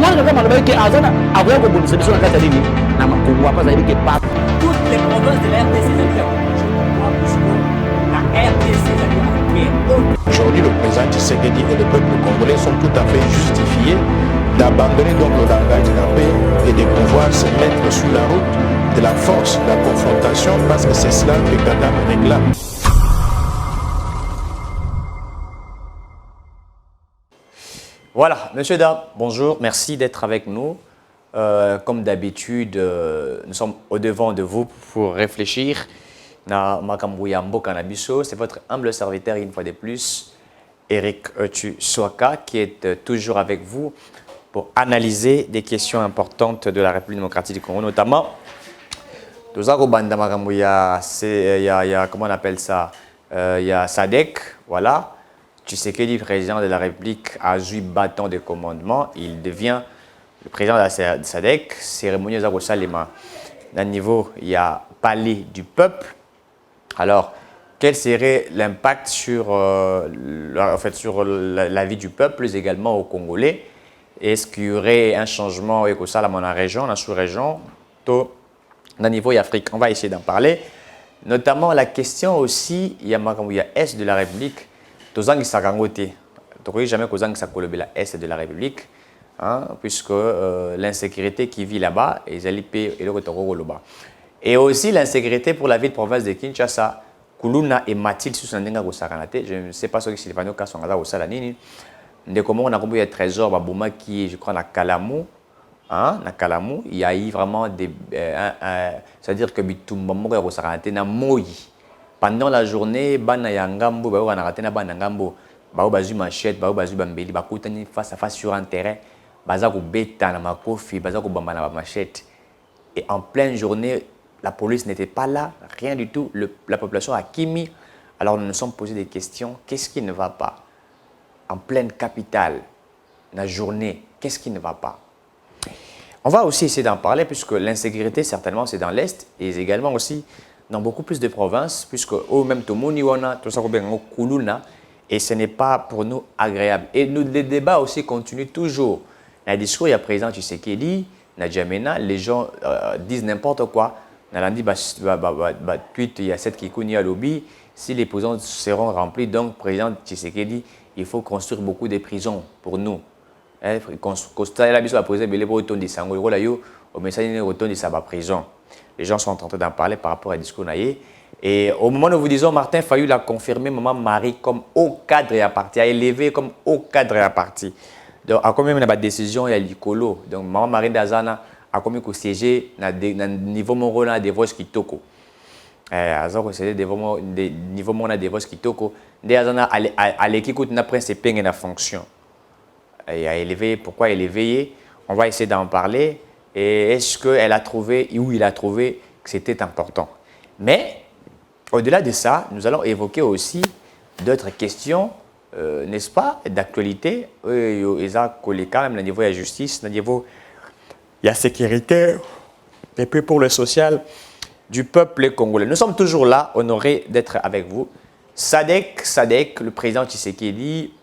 Toutes les provinces de la RDC, la RDC, aujourd'hui, le président Tshisekedi et le peuple congolais sont tout à fait justifiés d'abandonner donc le langage de la paix et de pouvoir se mettre sur la route de la force, de la confrontation, parce que c'est cela que Kagame réclame. Voilà, monsieur Dab, bonjour, merci d'être avec nous. Comme d'habitude, nous sommes au devant de vous pour réfléchir. C'est votre humble serviteur, une fois de plus, Eric Swaka, qui est toujours avec vous pour analyser des questions importantes de la République démocratique du Congo, notamment, il y a, comment on appelle ça, il y a SADC, voilà. Tshisekedi, président de la République, a eu bâton de commandement. Il devient le président de la SADC. Cérémonie au Salima. À niveau, il y a palais du peuple. Alors, quel serait l'impact sur, sur la vie du peuple, également aux Congolais? Est-ce qu'il y aurait un changement dans la région, dans la sous-région, dans le niveau Afrique? On va essayer d'en parler. Notamment la question aussi, il y a Est de la République. Tozangi Sakangote, tu jamais Kozangi Sakolobela Est de la République, hein, puisque l'insécurité qui vit là-bas, et aussi l'insécurité pour la ville de province de Kinshasa, Kuluna et Mathilde Susandenga Gosakanate, je ne sais pas ce que c'est le cas Songaza Gosalanini, de comment on a compris le trésor, Babuma qui je crois, na Kalamou, hein, na Kalamou, il y a eu vraiment des. C'est-à-dire que Bitumbamoga Gosakanate na Moyi. Pendant la journée, bana ya ngambo, ba wana ratena bana ngambo, ba bazu machette, ba bazu bambeli, ba kutani face à face sur un terrain, baza ko beta na makofi, baza ko bamba na machette. Et en pleine journée, la police n'était pas là, rien du tout, la population a kimi. Alors nous nous sommes posé des questions, qu'est-ce qui ne va pas? En pleine capitale, la journée, qu'est-ce qui ne va pas? On va aussi essayer d'en parler puisque l'insécurité certainement c'est dans l'Est et également aussi dans beaucoup plus de provinces, puisque même Tomoniwana, tout ça, et ce n'est pas pour nous agréable. Et nous, les débats aussi continuent toujours. Dans le discours, il y a président Tshisekedi, Nadjamena, les gens disent n'importe quoi. Il y a cette Kikouni à lobby, si les prisons seront remplies, donc président Tshisekedi, il faut construire beaucoup de prisons pour nous. Les gens sont en train d'en parler par rapport à discours naïe. Et au moment où nous vous disons, Martin Fayulu l'a confirmé, maman Marie comme haut cadre et à parti, a élevé comme haut cadre et à parti. Donc, à combien de décision il y a l'icolo. Donc, maman Marie Dazana a combien de siéger à niveau moral des voix qui toko. C'est des niveaux moral des voix qui toko. Dazana à l'équipe n'a principe et la fonction. Il a élevé, pourquoi il est éveillé? On va essayer d'en parler. Et est-ce qu'elle a trouvé, ou il a trouvé que c'était important? Mais, au-delà de ça, nous allons évoquer aussi d'autres questions, n'est-ce pas, d'actualité. Ils ont collé quand même au niveau de la justice, au niveau de la sécurité, et puis pour le social du peuple congolais. Nous sommes toujours là, honorés d'être avec vous. SADC, le président Tshisekedi,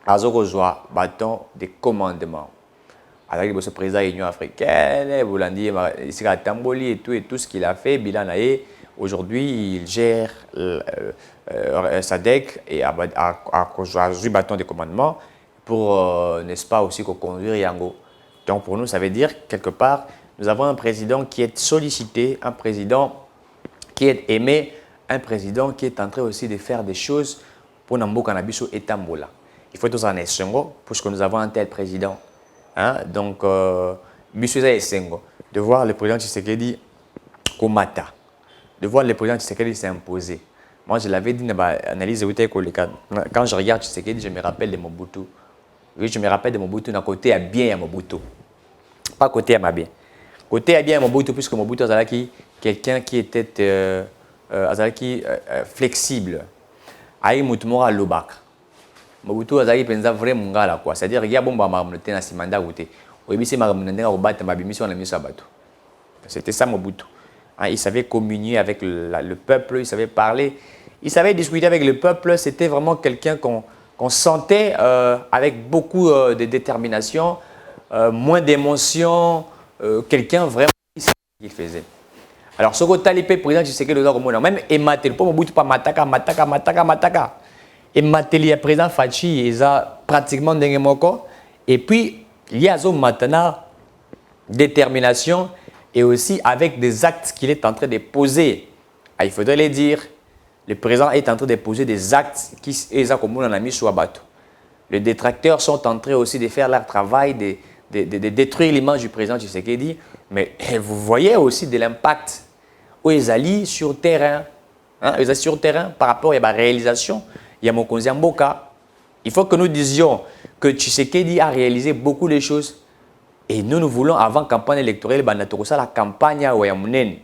a reçoit bâton de commandement. Avec le président de l'Union africaine, Boulandi, Tamboli et tout ce qu'il a fait, bilan aujourd'hui, il gère SADC et a eu bâton de commandement pour, n'est-ce pas, aussi conduire Yango. Donc pour nous, ça veut dire, quelque part, nous avons un président qui est sollicité, un président qui est aimé, un président qui est en train aussi de faire des choses pour Nambo Kanabiso et Tambola. Il faut tous en essengo, puisque nous avons un tel président. Hein? Donc, de voir le président Tshisekedi Komata, de voir le président Tshisekedi s'imposer. Moi, je l'avais dit dans l'analyse de quand je regarde Tshisekedi, je me rappelle de Mobutu. Oui, je me rappelle de Mobutu, d'un côté à bien à Mobutu. Pas côté à ma bien. Côté à bien à Mobutu, puisque Mobutu a quelqu'un qui était flexible. Aïe Moutoumora Lobak. Mobutu azali penza vraiment ngala quoi, c'est-à-dire il y a bon mamamnoté na simanda goûté. Oyebisi mamamnoté ko battre ma bimission na miso bato. C'était ça Mobutu. Il savait communier avec le peuple, il savait parler, il savait discuter avec le peuple, c'était vraiment quelqu'un qu'on sentait avec beaucoup de détermination, moins d'émotion, quelqu'un vraiment qui sait ce qu'il faisait. Alors, ce côté le président Tshisekedi, même Emateli, pour me pas mataka. Emateli, le président Fachi, il a pratiquement dengemoko. Et puis, il y a maintenant détermination et aussi avec des actes qu'il est en train de poser. Ah, il faudrait le dire, le président est en train de poser des actes qui sont comme on a mis sur Abato. Les détracteurs sont en train aussi de faire leur travail, de détruire l'image du président Tshisekedi. Mais vous voyez aussi de l'impact où ils allient sur le terrain. Hein, ils allient sur le terrain par rapport à la réalisation. Il y a Mokonzi Mboka. Il faut que nous disions que Tshisekedi a réalisé beaucoup de choses. Et nous voulons, avant la campagne électorale, la campagne à Ouayamounen.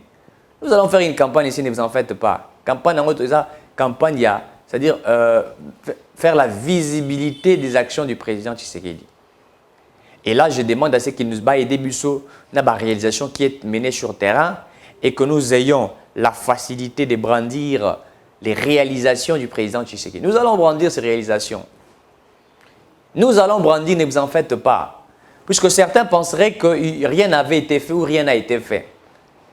Nous allons faire une campagne ici, ne vous en faites pas. Campagne, c'est-à-dire faire la visibilité des actions du président Tshisekedi. Et là, je demande à ceux qui nous aident des bussons dans la réalisation qui est menée sur le terrain et que nous ayons la facilité de brandir les réalisations du président Tshisekedi. Nous allons brandir ces réalisations. Nous allons brandir, ne vous en faites pas. Puisque certains penseraient que rien n'avait été fait ou rien n'a été fait.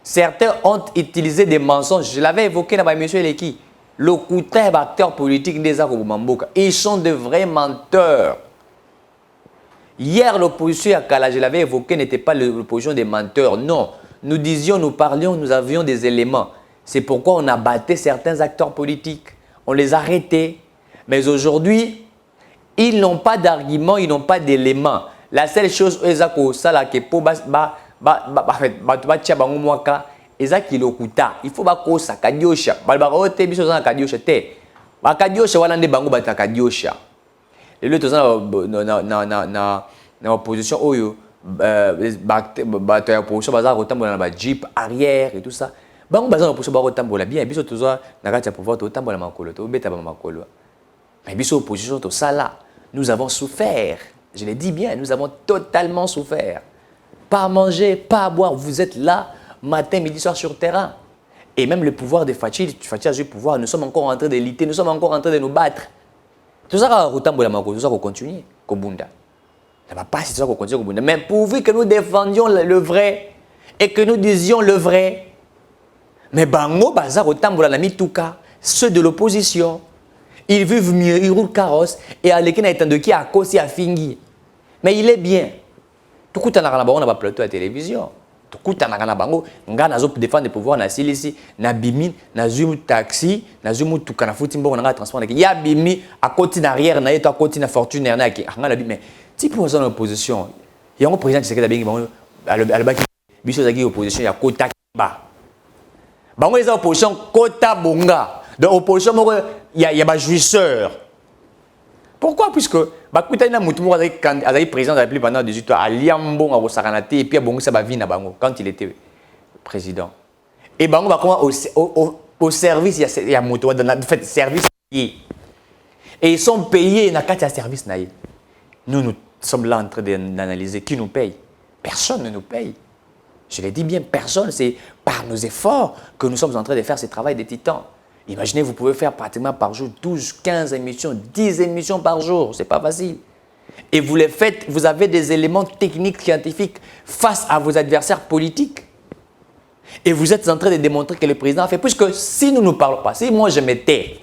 Certains ont utilisé des mensonges. Je l'avais évoqué dans M. Eleki. Le couteau acteurs politiques des Mamboka. Ils sont de vrais menteurs. Hier, l'opposition à Kala, je l'avais évoqué, n'était pas l'opposition des menteurs. Non. Nous disions, nous parlions, nous avions des éléments. C'est pourquoi on a battu certains acteurs politiques. On les a arrêtés. Mais aujourd'hui, ils n'ont pas d'arguments, ils n'ont pas d'éléments. La seule chose, c'est que pour il faut bakosa kadiosha balbaro te biso za kadiosha te bakadiosha wala nde bango batakadiosha lelo toza na opposition oyo bato ya opposition baza kotambola na ba jeep arrière et tout ça bango baza na opposition ba kotambola bien biso toza na kati ya pouvoir to tambola makolo to beta ba makolo mais biso opposition to sala nous avons souffert, je le dis bien, nous avons totalement souffert. Pas à manger, pas à boire, vous êtes là matin, midi, soir sur le terrain. Et même le pouvoir de Fachi a eu le pouvoir, nous sommes encore en train de lutter, nous sommes encore en train de nous battre. Tout ça, tout ça, continue, Kobunda. Ça va pas si tout ça, continue, Kobunda. Mais pourvu que nous défendions le vrai et que nous disions le vrai. Mais Bango, Bazar, Otambola, la Mitouka, ceux de l'opposition, ils vivent mieux, ils roulent carrosse et à l'équipe, il y a Kosi à Fingi. Mais il est bien. Tout le monde on a un plateau à la télévision. Tout le monde on a défendre le pouvoir na silisi na bimi na zumu taxi na zumu tukana futi mbo na transport na ya bimi à côté d'arrière na eto à côté na fortune na ki ngana mais si pour ça opposition il y a un président qui s'est bien bon albaki biso zaki opposition ya kota ba bango les opposition kota bonga de opposition il y a ba jouisseur. Pourquoi? Puisque il président de la République pendant 18 ans, à Liambon, à Rosaranate, et puis à Bongo Sabavi, quand il était président. Et Bango va au service, il y a moto, dans le fait service. Et ils sont payés dans le service. Nous sommes là en train d'analyser qui nous paye. Personne ne nous paye. Je l'ai dit bien, personne. C'est par nos efforts que nous sommes en train de faire ce travail de titans. Imaginez, vous pouvez faire pratiquement par jour 12, 15 émissions, 10 émissions par jour. Ce n'est pas facile. Et vous les faites, vous avez des éléments techniques, scientifiques face à vos adversaires politiques. Et vous êtes en train de démontrer que le président a fait. Puisque si nous ne parlons pas, si moi je me tais,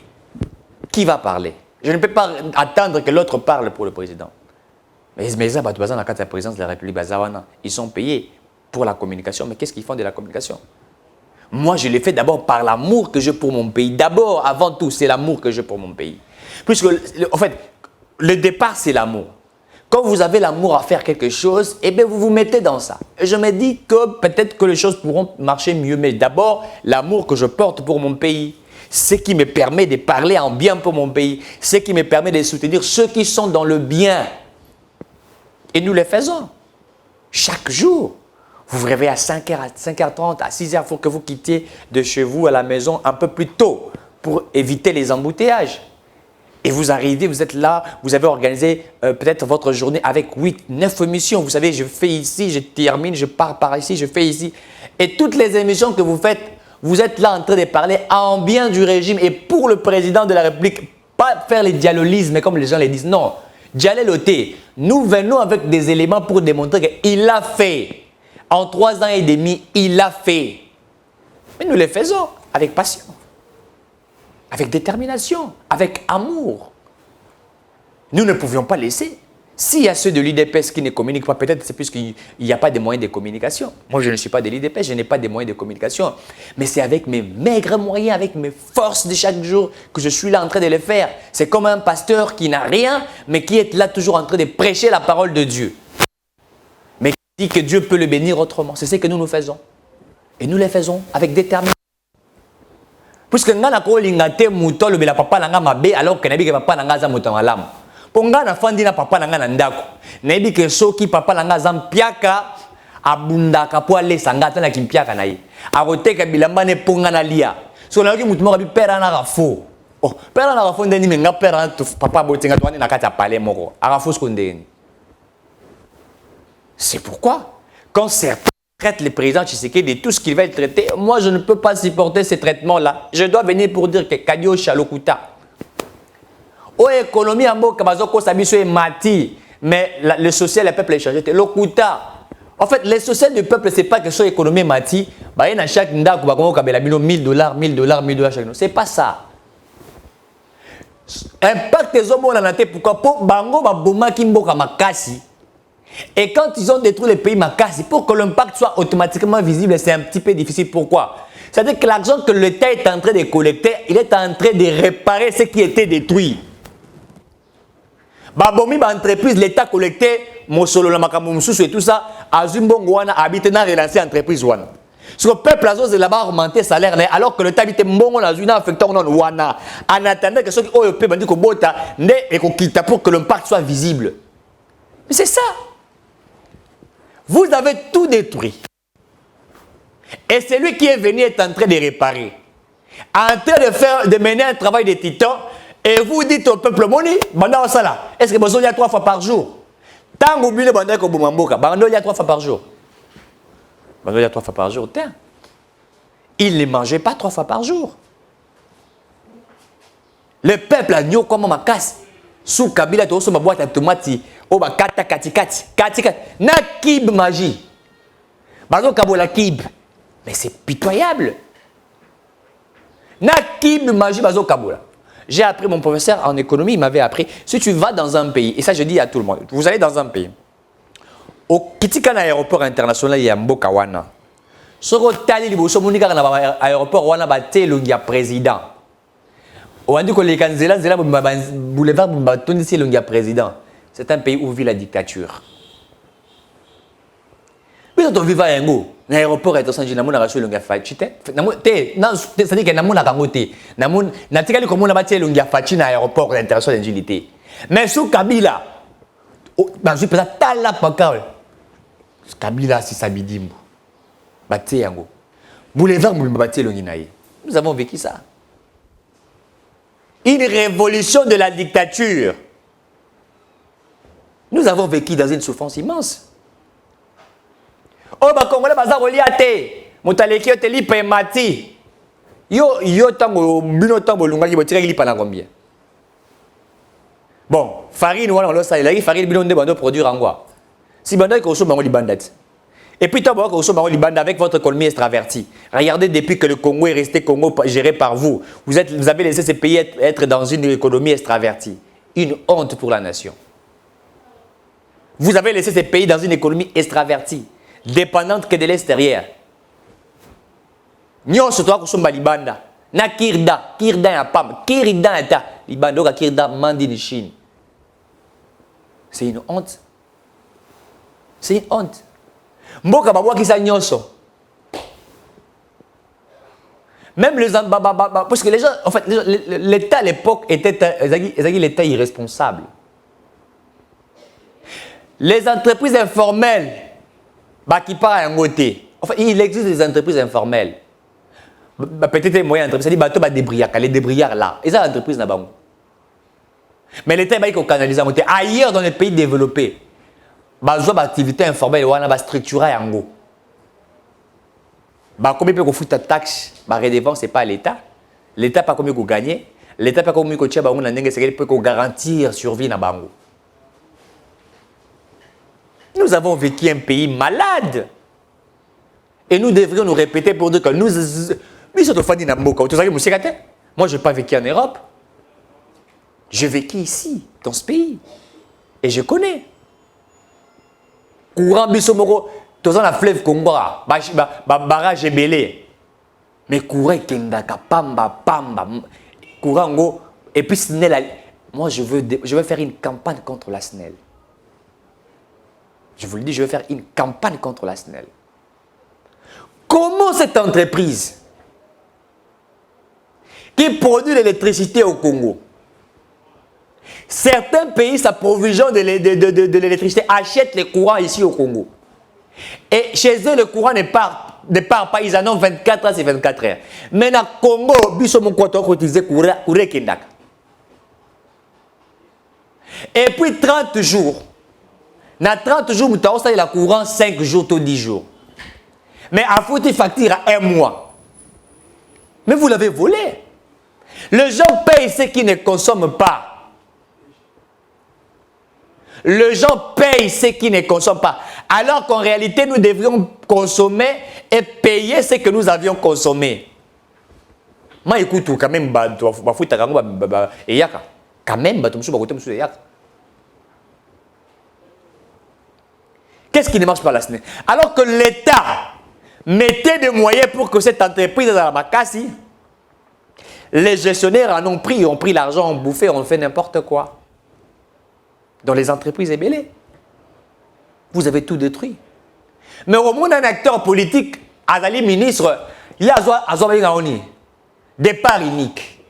qui va parler? Je ne peux pas attendre que l'autre parle pour le président. Mais ça, dans la présidence de la République, ils sont payés pour la communication. Mais qu'est-ce qu'ils font de la communication? Moi, je l'ai fait d'abord par l'amour que j'ai pour mon pays. D'abord, avant tout, c'est l'amour que j'ai pour mon pays. Puisque, en fait, le départ, c'est l'amour. Quand vous avez l'amour à faire quelque chose, eh bien, vous vous mettez dans ça. Et je me dis que peut-être que les choses pourront marcher mieux. Mais d'abord, l'amour que je porte pour mon pays, ce qui me permet de parler en bien pour mon pays, ce qui me permet de soutenir ceux qui sont dans le bien. Et nous le faisons. Chaque jour. Vous vous réveillez à 5h, à 5h30, à 6h, il faut que vous quittiez de chez vous à la maison un peu plus tôt pour éviter les embouteillages. Et vous arrivez, vous êtes là, vous avez organisé peut-être votre journée avec 8, 9 émissions. Vous savez, je fais ici, je termine, je pars par ici, je fais ici. Et toutes les émissions que vous faites, vous êtes là en train de parler en bien du régime et pour le président de la République. Pas faire les dialolismes comme les gens les disent. Non, Djalé Loté, nous venons avec des éléments pour démontrer qu'il l'a fait. En 3 ans et demi, il l'a fait. Mais nous le faisons avec passion, avec détermination, avec amour. Nous ne pouvions pas laisser. S'il y a ceux de l'UDPS qui ne communiquent pas, peut-être c'est puisqu'il n'y a pas de moyens de communication. Moi, je ne suis pas de l'UDPS, je n'ai pas de moyens de communication. Mais c'est avec mes maigres moyens, avec mes forces de chaque jour que je suis là en train de le faire. C'est comme un pasteur qui n'a rien, mais qui est là toujours en train de prêcher la parole de Dieu. Mais qui dit que Dieu peut le bénir autrement. C'est ce que nous faisons. Et nous le faisons avec détermination. Puisque nous avons l'ingate mouton, le papa n'a pas mabé, alors que nous papa n'a pas mouton à l'âme. Ponga na fandi na papa nanga na ndako. Nayebi ke soki papa nanga zampiaka abundaka po ale sangata na kimpiaka na ye. Akoteka bilamba ne ponga na lia. So na ki mutu moko bi pera na rafo. Oh, pera na rafo ndeni menga pera to papa botenga to na kata palais moko. Arafo skondeni. C'est pourquoi quand certains traitent le président Tshisekedi de tout ce qu'il va traiter, moi je ne peux pas supporter ces traitements là. Je dois venir pour dire que Kadio Chalokuta oh, économie en mot, mati, mais le social, le peuple est changé. Lokuta. En fait, le social du peuple, ce n'est pas que soit économie mati, bah, il y a chaque ndak, $1000, $1000 chaque. C'est pas ça. Impact des hommes, on a été pourquoi pour Bango, Baboma, Kimboka, Makasi. Et quand ils ont détruit le pays Makasi, pour que l'impact soit automatiquement visible, c'est un petit peu difficile. Pourquoi? C'est-à-dire que l'argent que l'État est en train de collecter, il est en train de réparer ce qui était détruit. Babomi ba entreprise l'État collecté mosolo la makambo mususu et tout ça azumbongo wana habite na relancer entreprise wana. Sur le peuple azos de là-bas augmenter salaire alors que l'État habite mbongo na zuna affectant non wana en attendant que ceux qui ont le bandi ko bota ne et ko kita pour que l'impact soit visible. Mais c'est ça. Vous avez tout détruit. Et celui qui est venu est en train de réparer. En train de mener un travail de titan. Et vous dites au peuple moni, banda osala. Est-ce que besoin il y a 3 fois par jour? Tant que vous banda ko bumamboka, banda il y a 3 fois par jour. Banda il y a 3 fois par jour, tiens. Il ne mangeait pas 3 fois par jour. Le peuple a nyo comme ma casse. Sous Kabila to so ma boîte à tomati, o ba kata kati. Na kib magie. Bazo kabola kib. Mais c'est pitoyable. Na kib magie bazo kabola. J'ai appris, mon professeur en économie, il m'avait appris, si tu vas dans un pays, et ça je dis à tout le monde, vous allez dans un pays, au Kitikan aéroport international, il y a Mboka Wana. Soko tali liboso monika na aéroport Wana bate longia président. Au andi ko lekanzela zela boulevard batoni si longia président. C'est un pays où vit la dictature. Mais quand on vit à Yango, l'aéroport est au centre de la monarchie longia fachite. C'est-à-dire que namuna kangote. Namun natikali comme on a bâti longia fachi na aéroport international d'agilité. Mais sous Kabila, bah je peux pas tala pakao. Kabila si sabidimbo. Bâti Yango. Boulevard bâti longinaï. Nous avons vécu ça. Une révolution de la dictature. Nous avons vécu dans une souffrance immense. Oh, bah, Congolais, baza reliate. Motaleki yo te lipa mati. Yo tango, bino tango lungaki, bo tiraki lipa na combien? Bon, farine, voilà, on l'a ça, il farine, bino de bando produire en quoi? Si bando est consomme bango libandat. Et puis, tant que consomme bango libandat avec votre économie extravertie. Regardez, depuis que le Congo est resté Congo géré par vous, vous avez laissé ces pays être dans une économie extravertie. Une honte pour la nation. Vous avez laissé ces pays dans une économie extravertie. Dépendante que de l'extérieur. Nyon se doit que libanda. Na kirda ya pam, kirda eta, libando ka kirda mandi de Chine. C'est une honte. C'est une honte. Mboka babwa ki sa nyonso. Même les parce que les gens, en fait, l'État à l'époque était l'État irresponsable. Les entreprises informelles, qui partent en côté. Enfin, il existe des entreprises informelles. Peut-être des moyens d'entreprise, c'est-à-dire les débrouillards là. Et ça, l'entreprise n'a pas. Mais l'État va canaliser ailleurs dans les pays développés. Besoin d'activités informelles, on va structurer en gros. Combien peut foutre ta taxe, redevance, c'est pas l'État. L'État pas combien vous gagner. L'État pas combien vous tient, peut garantir survie na bango. Nous avons vécu un pays malade. Et nous devrions nous répéter pour dire que nous... Moi, je n'ai pas vécu en Europe. J'ai vécu ici, dans ce pays. Et je connais. Courant Bissomoro, tous la fleuve Congo, barrage Ebélé. Mais courant Kendaka, Pamba, courant Ngo, et puis SNEL. Moi, je veux faire une campagne contre la SNEL. Je vous le dis, je veux faire une campagne contre la SNEL. Comment cette entreprise qui produit l'électricité au Congo, certains pays s'approvisionnent de l'électricité, achètent les courants ici au Congo. Et chez eux, le courant ne part pas, ils en ont 24 heures, c'est 24 heures. Mais dans le Congo, ils ont utilisé courant Kendak. Et puis 30 jours. Dans 30 jours, nous avons le courant 5 jours ou 10 jours. Mais à faut une facture à 1 mois. Mais vous l'avez volé. Les gens payent ceux qui ne consomment pas. Les gens payent ceux qui ne consomment pas. Alors qu'en réalité, nous devrions consommer et payer ce que nous avions consommé. Moi, écoute, quand même, qu'est-ce qui ne marche pas la SNEL? Alors que l'État mettait des moyens pour que cette entreprise dans la Makassi, les gestionnaires en ont pris, ont pris l'argent, ont bouffé, ont fait n'importe quoi. Dans les entreprises ébélées. Vous avez tout détruit. Mais au moins, un acteur politique, Azali ministre, il y a un départ unique.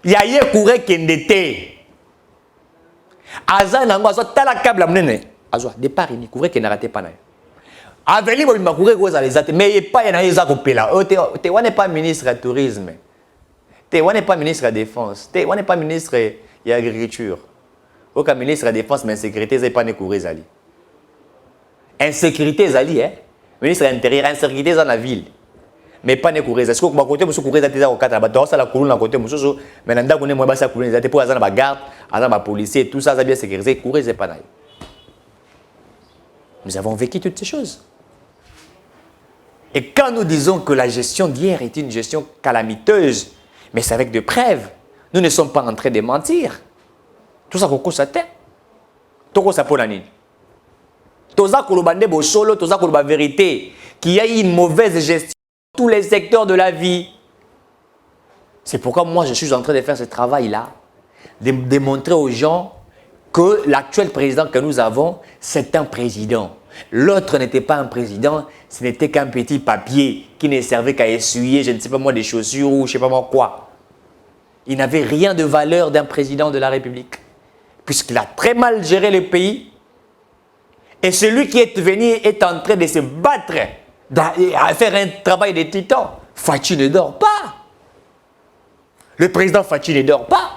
Il y a eu couré qui était. Azan nango azo tala câble amnene. Azo départ unique, couré qui n'arrêtait pas na. Aveli mo makouré ko za les até mais pas yana yeza ko pela. Te wane pas ministre du tourisme. Te wane pas ministre de la défense. Te wane pas ministre de l'agriculture. Aucun ministre de la défense mais insécurité c'est pas ne courir zali. Insécurité zali ministre de l'intérieur insécurité dans la ville. Mais pas ne courir. Est-ce que vous côté monsieur courir zati za ko kata ba ça la coulon na côté monsieur mais nanda ko ne mo ba sa courir zati pour azana ba garde, azana ba policier tout ça ça bien sécurisé courir c'est pas naï. Nous avons vécu toutes ces choses. Et quand nous disons que la gestion d'hier est une gestion calamiteuse, mais c'est avec des preuves, nous ne sommes pas en train de mentir. Tout ça qu'on constate. Tout ça pour la nuit. Tout ça qu'on bande solo, tout ça qu'on vérité, qu'il y a une mauvaise gestion dans tous les secteurs de la vie. C'est pourquoi moi je suis en train de faire ce travail-là, de démontrer aux gens que l'actuel président que nous avons, c'est un président. L'autre n'était pas un président, ce n'était qu'un petit papier qui ne servait qu'à essuyer, je ne sais pas moi, des chaussures ou je ne sais pas moi quoi. Il n'avait rien de valeur d'un président de la République, puisqu'il a très mal géré le pays. Et celui qui est venu est en train de se battre, à faire un travail de titan. Fachi ne dort pas. Le président Fachi ne dort pas.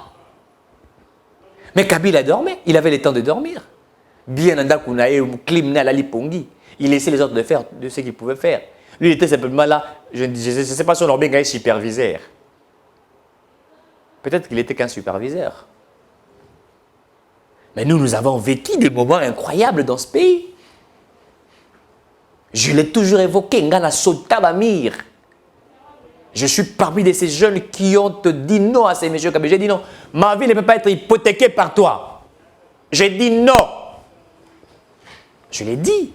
Mais Kabila dormait, il avait le temps de dormir. Bien il laissait les autres de faire de ce qu'ils pouvaient faire. Lui, il était simplement là, je ne sais pas si on aurait bien superviseur. Peut-être qu'il n'était qu'un superviseur. Mais nous avons vécu des moments incroyables dans ce pays. Je l'ai toujours évoqué, Ngana Sotabamir. Je suis parmi de ces jeunes qui ont dit non à ces messieurs. J'ai dit non, ma vie ne peut pas être hypothéquée par toi. J'ai dit non. Je l'ai dit.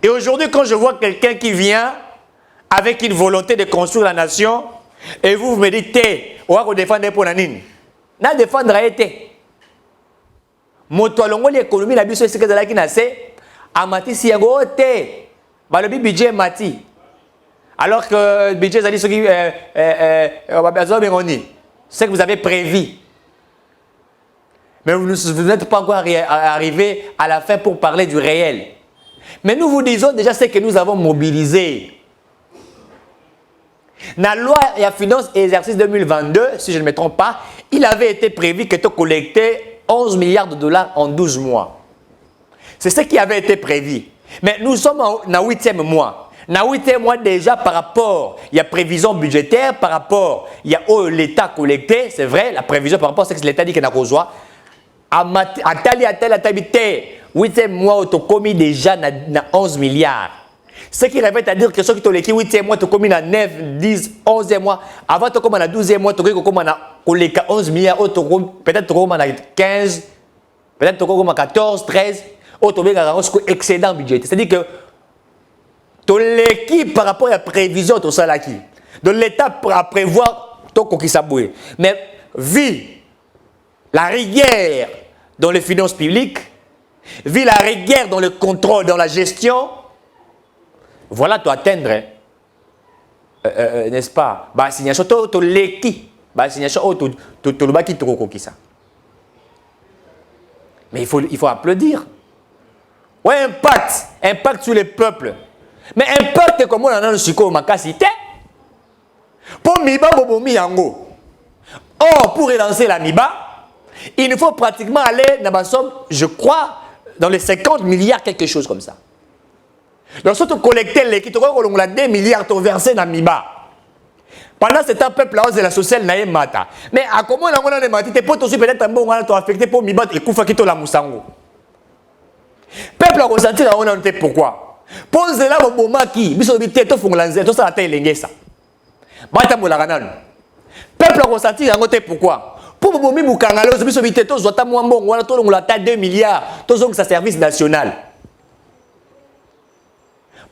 Et aujourd'hui, quand je vois quelqu'un qui vient avec une volonté de construire la nation, et vous me dites, on va défendre pour la nine. Na défendre a été. Moto l'économie, la biso c'est que la qui naissait, amati siago te. Bah le budget mati. Alors que le budget a dit ce qui c'est que vous avez prévu. Mais vous n'êtes pas encore arrivé à la fin pour parler du réel. Mais nous vous disons déjà ce que nous avons mobilisé. Dans la loi et la finance et exercice 2022, si je ne me trompe pas, il avait été prévu que tu collectais 11 milliards de dollars en 12 mois. C'est ce qui avait été prévu. Mais nous sommes dans le 8e mois. Dans le 8e mois déjà par rapport, il y a prévision budgétaire, par rapport, il y a l'État collecté, c'est vrai, la prévision par rapport à ce que l'État dit qu'il n'a pas besoin. 8e mois, tu as commis déjà 11 milliards. Ce qui revient à dire que ceux qui ont l'équipe 8e mois, tu as commis 9, 10, 11e mois. Avant, tu as commis 12e mois, tu as commis 11 milliards. Peut-être tu as commis 15, peut-être tu as commis 14, 13. Tu as commis excédent budgétaire. C'est-à-dire que tu as l'équipe par rapport à la prévision de ça qui. Donc l'État à prévoir ton coquille saboué. Mais vu la rigueur dans les finances publiques, vu la rigueur dans le contrôle, dans la gestion, voilà, tu atteindre, n'est-ce pas, bah signation, tu l'équipe, bah signation, tu le bâti trop qui ça. Mais il faut applaudir. Ouais, impact sur les peuples. Mais impact comme on a dans le sucre, ma cité. Pour Miba Bobomi Yango. Or, pour relancer la Miba, il nous faut pratiquement aller dans la somme, je crois, dans les 50 milliards, quelque chose comme ça. Donc, si tu collectes les qui te on a 2 milliards versés dans la Miba. Pendant ce temps, le peuple a la sociale n'a pas mata. Mais à comment on a mati, tu peux peut-être un bon affecté pour Miba et Koufa qui la Moussango. Le peuple a ressenti la honte pourquoi. Pose là au moment qui, bisobité, tu fais l'anzé, tu ça la ça. Bata Moularanan. Peuple a ressenti la honte pourquoi. Pour Bobomi Moukangalo, bisobité, tu as moins bon, on a 2 milliards, tu as un service national.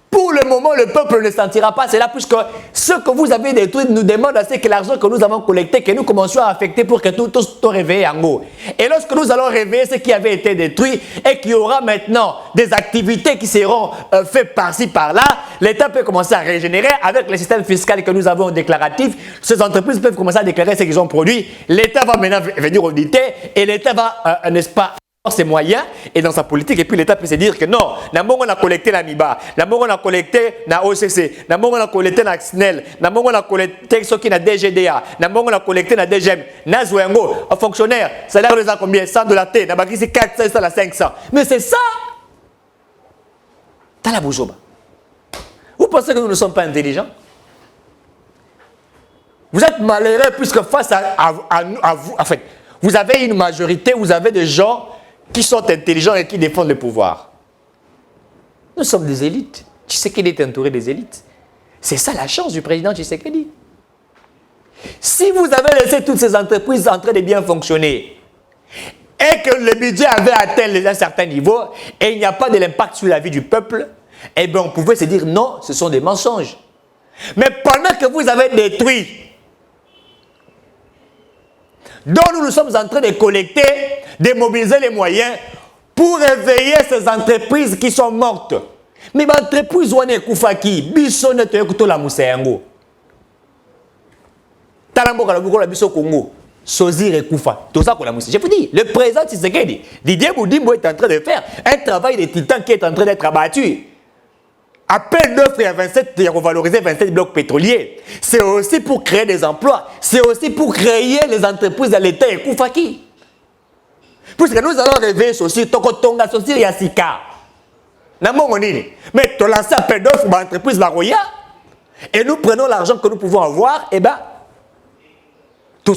Pour le moment, le peuple ne sentira pas cela, puisque ce que vous avez détruit nous demande assez que l'argent que nous avons collecté, que nous commencions à affecter pour que tout soit réveillé en haut. Et lorsque nous allons réveiller ce qui avait été détruit et qu'il y aura maintenant des activités qui seront faites par-ci, par-là, l'État peut commencer à régénérer avec le système fiscal que nous avons déclaratif. Ces entreprises peuvent commencer à déclarer ce qu'ils ont produit. L'État va maintenant venir auditer et l'État va, n'est-ce pas, ses moyens et dans sa politique, et puis l'État peut se dire que non, d'abord on a collecté la MIBA, d'abord on a collecté la OCC, d'abord on a collecté la SNEL, d'abord on a collecté ce qui est la DGDA, d'abord on a collecté la DGM, Nazouengo, un fonctionnaire, salaire les a combien? 100 $, d'abord c'est 400, 500. Mais c'est ça! T'as la bougeoba. Vous pensez que nous ne sommes pas intelligents? Vous êtes malheureux puisque face à vous, en fait, vous avez une majorité, vous avez des gens qui sont intelligents et qui défendent le pouvoir. Nous sommes des élites. Tshisekedi est entouré des élites. C'est ça la chance du président Tshisekedi. Si vous avez laissé toutes ces entreprises en train de bien fonctionner et que le budget avait atteint un certain niveau et il n'y a pas de l'impact sur la vie du peuple, eh bien on pouvait se dire non, ce sont des mensonges. Mais pendant que vous avez détruit, donc nous sommes en train de collecter, de mobiliser les moyens pour réveiller ces entreprises qui sont mortes. Mais les entreprises ont été koufaki, bisone te ekuto la musayango. Talamboka la bukola biso Congo, sozir et koufa. Tout ça pour la mousse. Je vous dis, le président Tshisekedi, Didier Boudimbo est en train de faire un travail de titan qui est en train d'être abattu. Appel d'offres à 27, il y a revalorisé 27 blocs pétroliers. C'est aussi pour créer des emplois. C'est aussi pour créer les entreprises de l'État et Koufaki. Puisque nous allons rêver ceci, Tokotonga, ceci, Yassika. Mais tu lances appel d'offres pour l'entreprise Baroya et nous prenons l'argent que nous pouvons avoir, et bien, tout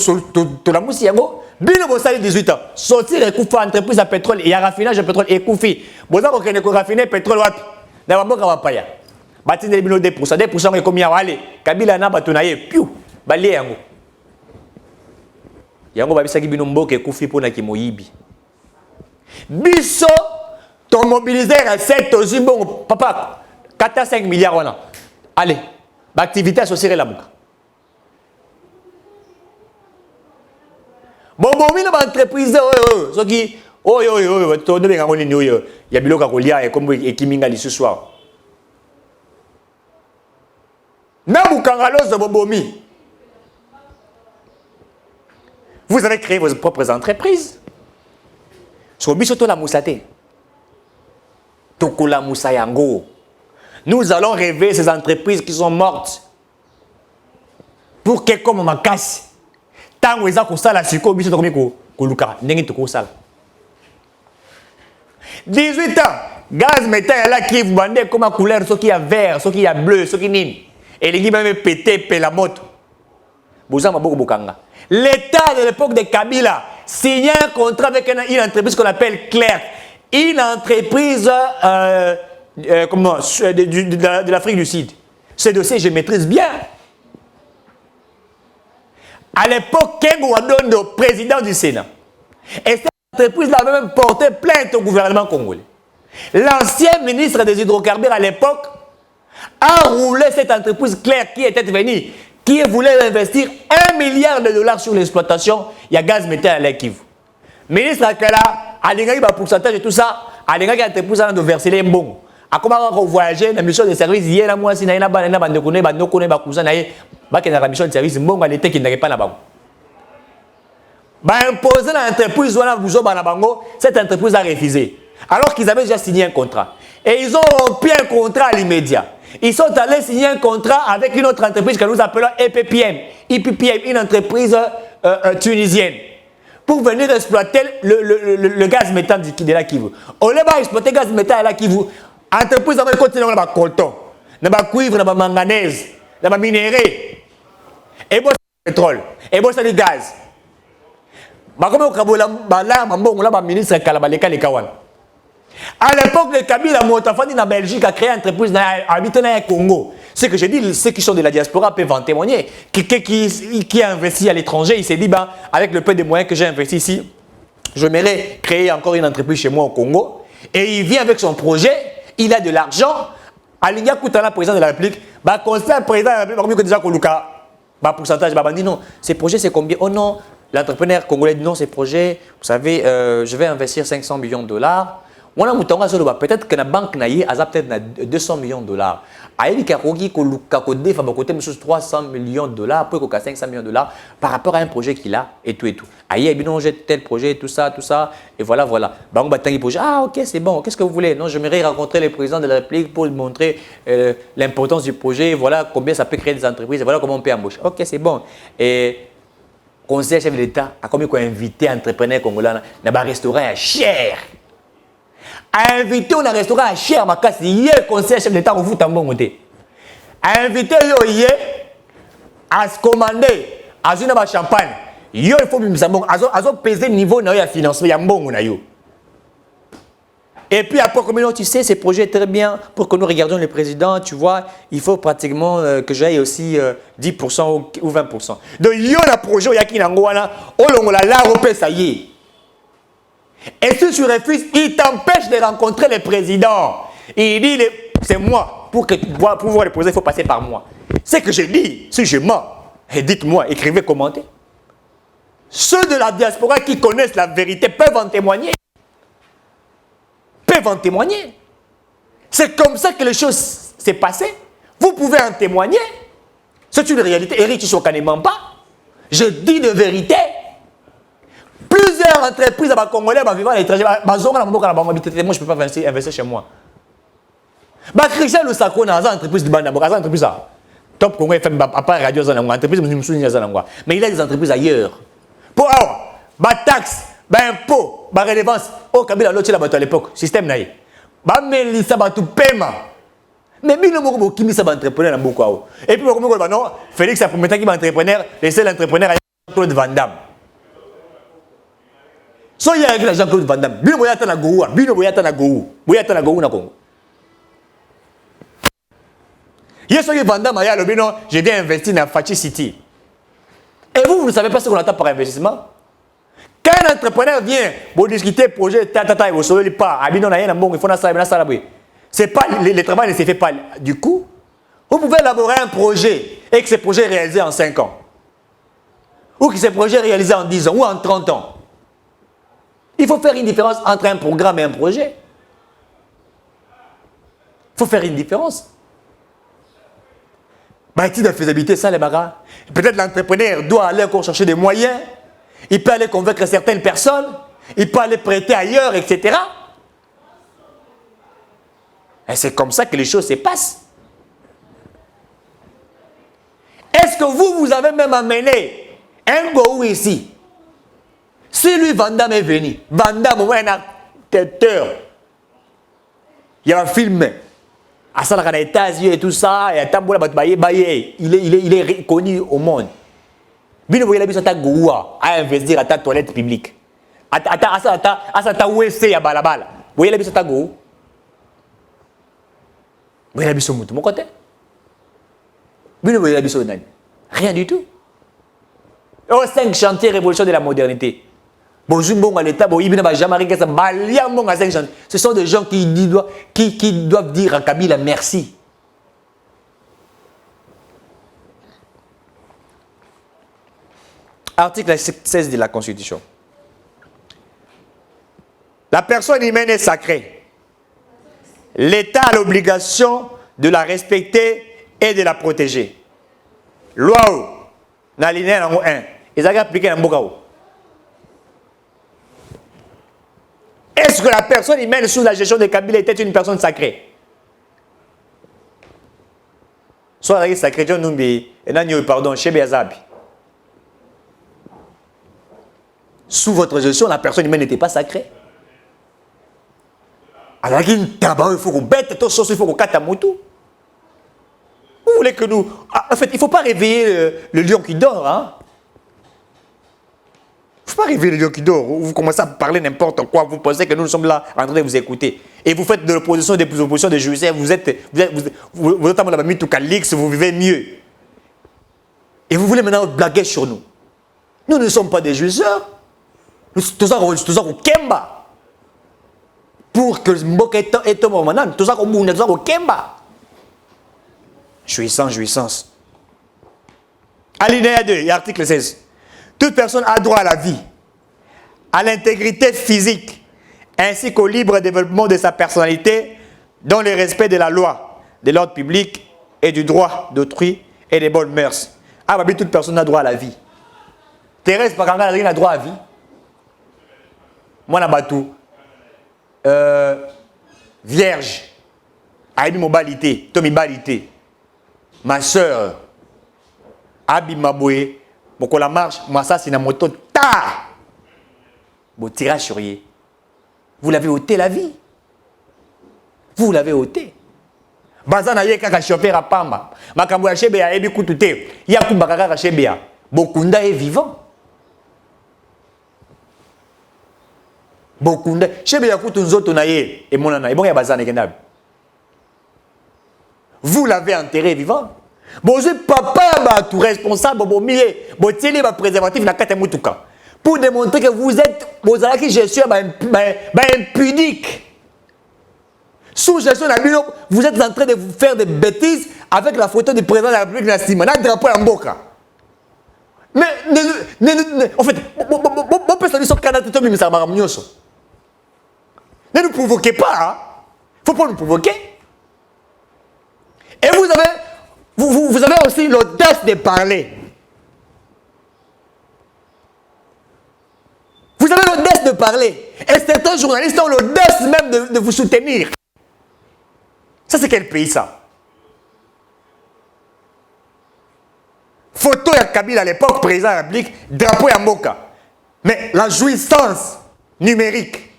la mousse yango, bino bosali 18 ans. Sortir et Koufa, entreprise à pétrole, il y a raffinage de pétrole et Koufi. Vous avez raffiner pétrole wapi? Na mboka wapaya batindeli bino 2% ekomi ya wale kabila na bato na ye piu balie yango babisaki bino mboka ekufi mpona kimoyibi biso to mobiliser recette ozimbo papa 4 à 5 milliards wana allez l'activité associée la muka bobomi na ba entreprise soki oyo to de benga ngoni oyo ya biloka kolia e comme ekiminga lisusu wa na bukangalozo bobomi. Vous avez créé vos propres entreprises. So bisoto la musate tokola musayango. Nous allons rêver ces entreprises qui sont mortes pour que comme makasi tango eza kosala siko biso tokomi koluka ndenge tokosala 18 ans, gaz métal là qui vous bandez comme couleur, ce qui est vert, ce qui est bleu, ce qui est et les gens même pété la moto. L'État de l'époque de Kabila signe un contrat avec une entreprise qu'on appelle Clerc. une entreprise de l'Afrique du Sud. Ce dossier, je maîtrise bien. À l'époque, Kengo Wadondo, président du Sénat, et cette entreprise avait même porté plainte au gouvernement congolais. L'ancien ministre des hydrocarbures à l'époque a roulé cette entreprise claire qui était venue, qui voulait investir $1 milliard sur l'exploitation, il y a gaz méthane à l'équipe. Ministre Akala, a gagné un pourcentage et tout ça, a gagné une entreprise de verser les bons. A comment voyager dans la mission de service, il y a moi si na bande de connaître, bande de connaître, bande cousin naïe, bah qui na mission de service, bon à l'été qui n'arrive pas là-bas. Bah imposer l'entreprise voilà vous na bango, cette entreprise a refusé. Alors qu'ils avaient déjà signé un contrat. Et ils ont rompu un contrat à l'immédiat. Ils sont allés signer un contrat avec une autre entreprise que nous appelons EPPM, une entreprise tunisienne, pour venir exploiter le gaz méthane de la Kivu. On va exploiter le gaz méthane de la Kivu. L'entreprise va continuer dans le coton, dans le cuivre, dans le manganèse, dans le minerai. Et bon, c'est le pétrole. Et bon, c'est le gaz. Comme le ministre Kalabaleka Lekawan. À l'époque, le Kabila Motafani en Belgique a créé une entreprise habitant au Congo. Ce que je dis, ceux qui sont de la diaspora peuvent en témoigner. Qui a investi à l'étranger, il s'est dit, ben, avec le peu de moyens que j'ai investi ici, je m'aimerais créer encore une entreprise chez moi au Congo. Et il vient avec son projet, il a de l'argent. Alinga Koutana, président de la République, conseil président de la République, que déjà Koluka, pourcentage, dit non, ces projets c'est combien? Oh non, l'entrepreneur congolais dit non, ces projets, vous savez, je vais investir $500 millions. On a peut-être que la banque n'a peut-être $200 millions. Aïe Karogi Kolukakode fa côté monsieur $300 millions pour qu'il 500 millions par rapport à un projet qu'il a et tout. Aïe bien j'ai tel projet tout ça et voilà. Bah on batangi projet. Ah OK, c'est bon. Qu'est-ce que vous voulez? Non, j'aimerais rencontrer le président de la République pour lui montrer l'importance du projet, voilà combien ça peut créer des entreprises, voilà comment on peut embaucher. OK, c'est bon. Et conseiller chef de l'État a combien qu'on invité entrepreneurs congolais dans un restaurant à cher. A invité un restaurant à cher, ma casse, hier, conseil chef d'État, on fout en bon côté. A invité hier à se commander, à une champagne. Hier, il faut que nous peser le niveau de financement, il y a un bon. Et puis après, comme tu sais, ces projets très bien pour que nous regardions le président, tu vois, il faut pratiquement que j'aille aussi 10% ou 20%. Donc, il y a un projet, il y a qui n'angoana, on l'a repé, ça y est. Et si tu refuses, il t'empêche de rencontrer le président. Il dit, c'est moi. Pour pouvoir le poser, il faut passer par moi. C'est que je dis, si je mens, et dites-moi, écrivez, commentez. Ceux de la diaspora qui connaissent la vérité peuvent en témoigner. C'est comme ça que les choses s'est passées. Vous pouvez en témoigner. C'est une réalité. Eric Tshisekedi ne ment pas. Je dis de vérité. Plusieurs entreprises à Congolais vivant à l'étranger, moi je ne peux pas investir chez moi. Christian Lusako, dans une entreprise de Banda, une entreprise Top Congo FM, à part Radio Zanangwa, entreprise mais il a des entreprises ailleurs. Pour taxes, impôts, relevance, au Kabila l'autre à l'époque, système naïf. Melissa Batou paiement. Mais il y a beaucoup qui entrepreneur dans beaucoup. Et puis, non, Félix a promis qu'il va entrepreneur, laisser l'entrepreneur à Claude Van Damme. So il y a Jean-Claude Van Damme. Bino boyata na Gou na Congo. Hier so Van Damme a le bino, j'ai bien investi dans Fachi City. Et vous ne savez pas ce qu'on attend par investissement? Quand un entrepreneur vient pour discuter projet et vous savez pas, abino na yena bon, il faut na ça c'est pas le travail ne se fait pas du coup. Vous pouvez élaborer un projet et que ce projet est réalisé en 5 ans. Ou que ce projet est réalisé en 10 ans ou en 30 ans. Il faut faire une différence entre un programme et un projet. Il faut faire une différence. Bâti de faisabilité, ça les bagarres. Peut-être l'entrepreneur doit aller encore chercher des moyens. Il peut aller convaincre certaines personnes. Il peut aller prêter ailleurs, etc. Et c'est comme ça que les choses se passent. Est-ce que vous avez même amené un goût ici? Si lui, Van Damme est venu, Van Damme, un acteur, il y a un film, à ça, les États-Unis et tout ça, et il est reconnu au monde. Bino boyela biso ta goua à investir à ta toilette publique. À ta WC à balabala. boyela biso tago. Boyela biso mutu mon côté. Bino boyela biso nani. Rien du tout. Oh, 5 chantiers révolution de la modernité. Bonjour, bon à l'État, bon, il n'a jamais rien que ça. Ce sont des gens qui doivent dire à Kabila merci. Article 16 de la Constitution. La personne humaine est sacrée. L'État a l'obligation de la respecter et de la protéger. Loi l'alinéa 1. Ils ont appliqué dans Mbokao. Est-ce que la personne humaine sous la gestion de Kabila était une personne sacrée? Soit la sacrée, John Numbi, et Nanyo, pardon, chez Beazabi. Sous votre gestion, la personne humaine n'était pas sacrée. Alors, il faut qu'on bête, il faut qu'on casse à moto. Vous voulez que nous... En fait, il ne faut pas réveiller le lion qui dort. Hein? Il ne faut pas réveiller le lion qui dort. Vous commencez à parler n'importe quoi. Vous pensez que nous sommes là en train de vous écouter. Et vous faites de l'opposition, des oppositions de justice. Vous êtes à la minute Calix, vous vivez mieux. Et vous voulez maintenant blaguer sur nous. Nous ne sommes pas des jouisseurs. Nous sommes au Kemba. Pour que Mboka est au moment, nous sommes au Kemba. Jouissance. Alinéa 2, article 16. Toute personne a droit à la vie, à l'intégrité physique, ainsi qu'au libre développement de sa personnalité, dans le respect de la loi, de l'ordre public et du droit d'autrui et des bonnes mœurs. Ah, bah, toute personne a droit à la vie. Thérèse Pakanga a droit à la vie. Moi, Nabatou, vierge, Aïbi Mobalité, Tomi Balité. Ma soeur, Abi Maboué, pour la marche, moi ça c'est une moto, ta! Bon tirage sur yé. Vous l'avez ôté la vie. Vous l'avez ôté. Bazana yé kaka chauffeur à Pamba. Makambo ya Chebea ebi kutute. Yakumba kaka Chebea. Bokunda est vivant. Bokunda. Chebea kutunzoto na yé. Et mon ana. Et bon ya bazana kendabi. Vous l'avez enterré vivant. Bonjour, papa, tout responsable, bon milieu, bon tiens les préservatifs na kata mutuka. Pour démontrer que vous êtes, vous avez gestion impudique. Sous gestion d'abino, vous êtes en train de vous faire des bêtises avec la photo du président de la République de la Sima, le drapeau en Mboka. Mais, en fait, bon personne sur Canada, tout le monde ne nous provoquez pas, hein. Faut pas nous provoquer. Et vous avez aussi l'audace de parler. Vous avez l'audace de parler. Et certains journalistes ont l'audace même de vous soutenir. Ça, c'est quel pays, ça? Photo de Kabila à l'époque, président de la République, drapeau à Mboka. Mais la jouissance numérique.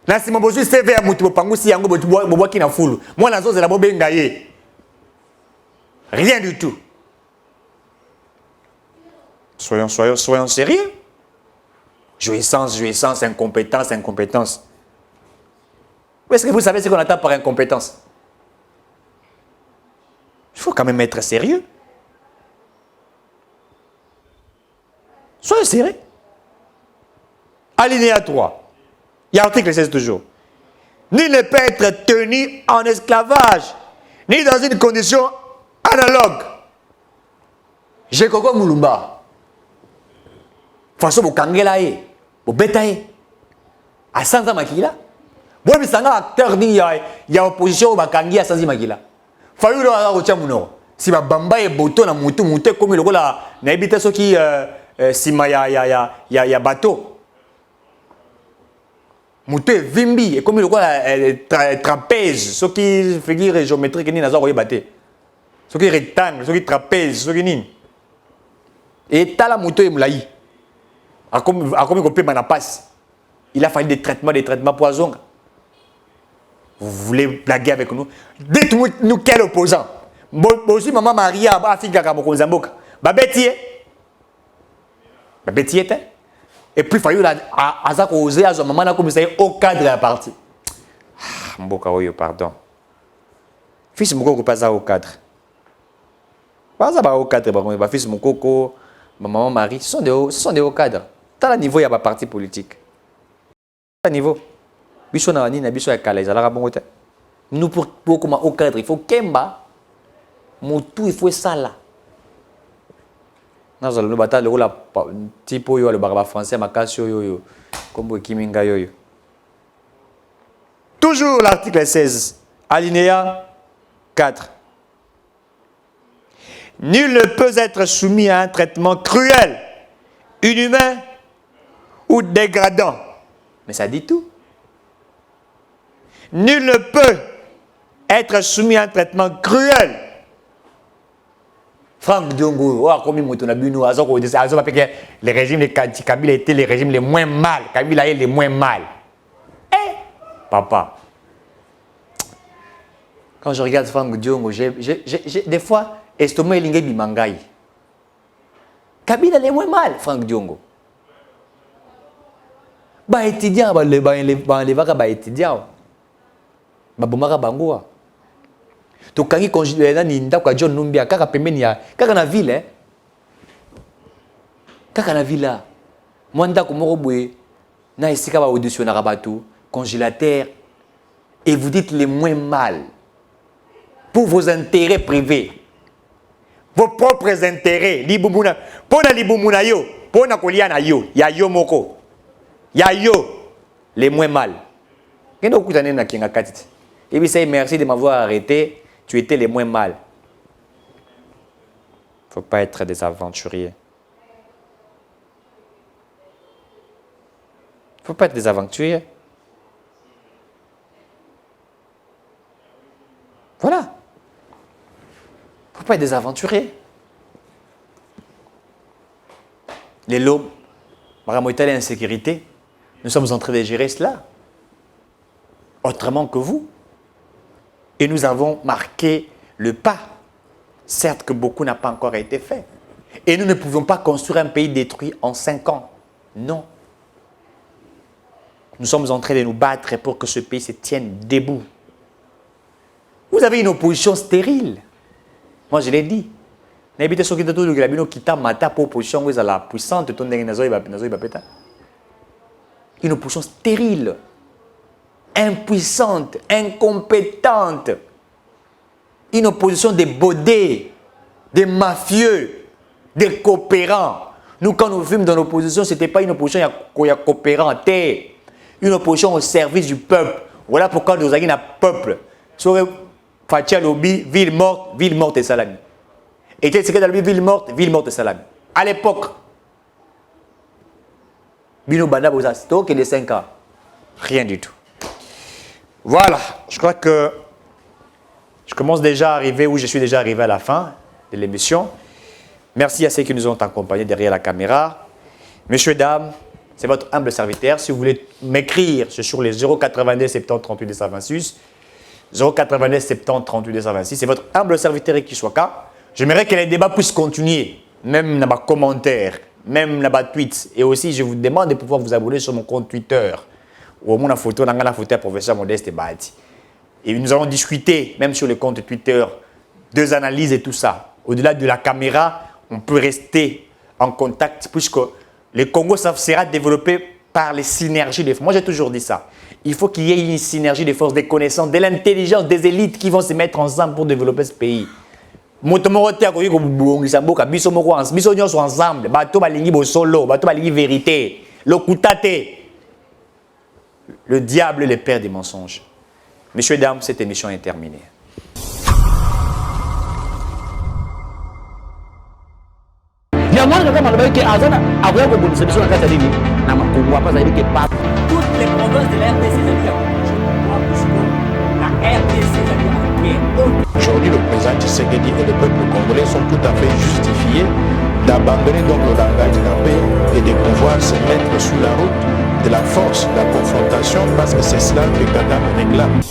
Là, si mon besoin c'est vers Moutou Pangou, si Yango Bobo qui n'a foule. Moi, la zone, c'est la Bobengaye. Rien du tout. Soyons sérieux. Jouissance, incompétence. Est-ce que vous savez ce qu'on attend par incompétence? Il faut quand même être sérieux. Soyez sérieux. Alinéa 3. Il y a l'article 16 toujours. Nul ne peut être tenu en esclavage, ni dans une condition analogue. J'ai Koko Moulumba. Façon vous kangela vous betaye. À 100 ans makila. Bon mais ça acteur ni il y a opposition au bakangi à 100 ans makila. Fallu le rocha muno. Si ba bamba et boto na mutu comme le la na habite ce qui sima ya bateau. Mutu vimbi et comme le la trapèze ce qui figure géométrique ni nazo koye baté. Ce qui est rectangle, ce qui est trapèze, ce qui est nini. Et t'as la moto et moulaï. A comme on peut m'en passe. Il a fallu des traitements poison. Vous voulez blaguer avec nous? Dites-nous quel opposant. Aussi maman Maria a fait gaga mon Zamboka. Babetier. Et puis il fallu à ça oser à son maman là comme ça au cadre de la partie. Mboka Oyo, pardon. Fils Mokoko pas au cadre. Pas au cadre, fils Mokoko, ma maman Marie, ce sont des hauts cadres. T'as le niveau, il y a pas parti politique. T'as le niveau. Biso na wani na biso ya kala ezalaka bongo te. Nous pour comment au cadre, il faut kemba. Motu il faut ça là. Nous allons nous battre le rôle type yo le barba français makasio yo comme kiminga yo. Toujours l'article 16 alinéa 4. Nul ne peut être soumis à un traitement cruel, inhumain ou dégradant. Mais ça dit tout. Nul ne peut être soumis à un traitement cruel. Franck Diongo, les régimes de Kabila étaient les régimes les moins mal. Kabila est les moins mal. Eh, papa. Quand je regarde Franck Diongo, j'ai des fois, estomac et lingue bimangai. Kabila est les moins mal, Franck Diongo. Bah étudiant, bah les vagues, bah étudiant. Bah bomaka bangoua. To kangi conjugué na ninda kwa John Numbia kaka pembeni ya kaka na ville kaka na villa mwanda ko moko boye na esika ba auditionnera bato congélateur et vous dites les moins mal pour vos intérêts privés, vos propres intérêts libumuna pona libumuna yo pona kolia na yo ya yo moko ya yo les moins mal ngendo kutane na kinga katiti et puis ça merci de m'avoir arrêté. Tu étais les moins mal. Il ne faut pas être des aventuriers. Il ne faut pas être des aventuriers. Voilà. Il ne faut pas être des aventuriers. Les lobes, l'insécurité, nous sommes en train de gérer cela. Autrement que vous. Et nous avons marqué le pas. Certes que beaucoup n'a pas encore été fait. Et nous ne pouvons pas construire un pays détruit en 5 ans. Non. Nous sommes en train de nous battre pour que ce pays se tienne debout. Vous avez une opposition stérile. Moi, je l'ai dit. Une opposition stérile. Impuissante, incompétente, une opposition des baudets, des mafieux, des coopérants. Nous, quand nous fûmes dans l'opposition, ce n'était pas une opposition coopérante, une opposition au service du peuple. Voilà pourquoi nous avons un peuple. Fatia Lobi, ville morte et salami. Et tu sais que dans le ville morte et salami. À l'époque, Bino Banda Boza, c'était que les 5 ans. Rien du tout. Voilà, je crois que je commence déjà à arriver, ou je suis déjà arrivé à la fin de l'émission. Merci à ceux qui nous ont accompagnés derrière la caméra. Messieurs, dames, c'est votre humble serviteur. Si vous voulez m'écrire, c'est sur les 082 70 38 226. 082 70 38 226. C'est votre humble serviteur qui soit là. J'aimerais que les débats puissent continuer, même dans mes commentaires, même dans mes tweets. Et aussi, je vous demande de pouvoir vous abonner sur mon compte Twitter. Ou au moins la photo, professeur Modeste Bati. Et nous allons discuter, même sur le compte Twitter, deux analyses et tout ça. Au-delà de la caméra, on peut rester en contact puisque le Congo sera développé par les synergies des forces. Moi, j'ai toujours dit ça. Il faut qu'il y ait une synergie des forces, des connaissances, de l'intelligence, des élites qui vont se mettre ensemble pour développer ce pays. Ensemble, bateau balingi solo, bateau balingi vérité, l'okutate. Le diable est le père des mensonges. Messieurs et dames, cette émission est terminée. Toutes les provinces de la RDC, la RDC, aujourd'hui, le président Tshisekedi et le peuple congolais sont tout à fait justifiés d'abandonner donc le langage de la paix et de pouvoir se mettre sur la route de la force, de la confrontation, parce que c'est cela que Kagame réclame.